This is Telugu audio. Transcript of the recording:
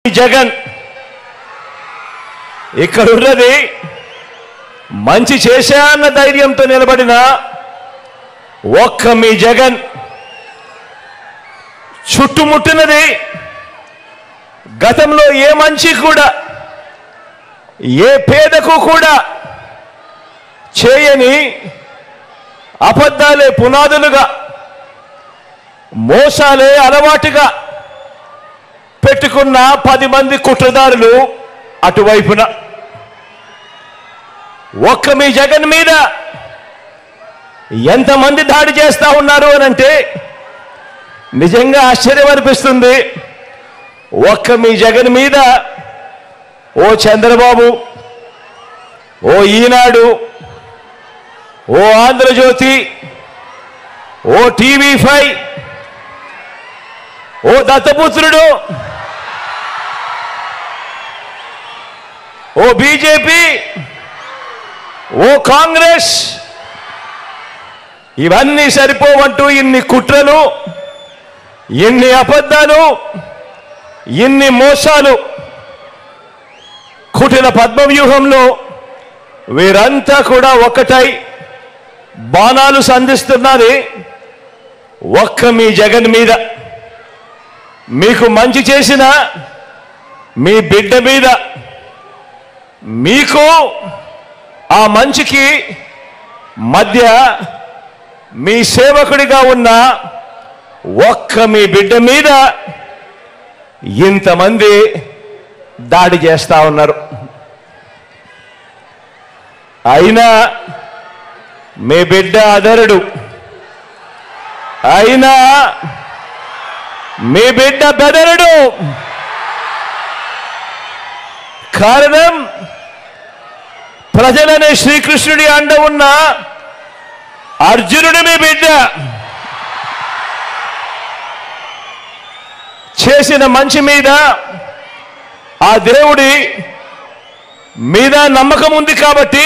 జగన్ ఇక్కడ ఉన్నది మంచి చేశాన్న ధైర్యంతో నిలబడిన ఒక్క మీ జగన్ చుట్టుముట్టినది గతంలో ఏ మంచి కూడా ఏ పేదకు కూడా చేయని అబద్ధాలే పునాదులుగా మోసాలే అలవాటుగా పెట్టుకున్న 10 మంది కుట్రదారులు అటువైపున ఒక్క మీ జగన్ మీద ఎంతమంది దాడి చేస్తా ఉన్నారు అనంటే నిజంగా ఆశ్చర్యం అనిపిస్తుంది. ఒక్క మీ జగన్ మీద ఓ చంద్రబాబు, ఓ ఈనాడు, ఓ ఆంధ్రజ్యోతి, ఓ టీవీ5, ఓ దత్తపుత్రుడు, ఓ బీజేపీ, ఓ కాంగ్రెస్, ఇవన్నీ సరిపోవంటూ ఇన్ని కుట్రలు, ఇన్ని అబద్ధాలు, ఇన్ని మోసాలు కుటిల పద్మవ్యూహంలో వీరంతా కూడా ఒక్కటై బాణాలు సంధిస్తున్నది ఒక్క మీ జగన్ మీద. మీకు మంచి చేసిన మీ బిడ్డ మీద, మీకు ఆ మంచికి మధ్య మీ సేవకుడిగా ఉన్న ఒక్క మీ బిడ్డ మీద ఇంతమంది దాడి చేస్తా ఉన్నారు. అయినా మీ బిడ్డ అధరుడు, అయినా మీ బిడ్డ బెదరుడు. కారణం ప్రజలనే శ్రీకృష్ణుడి అండ ఉన్న అర్జునుడి మీ బిడ్డ. చేసిన మంచి మీద ఆ దేవుడి మీద నమ్మకం ఉంది కాబట్టి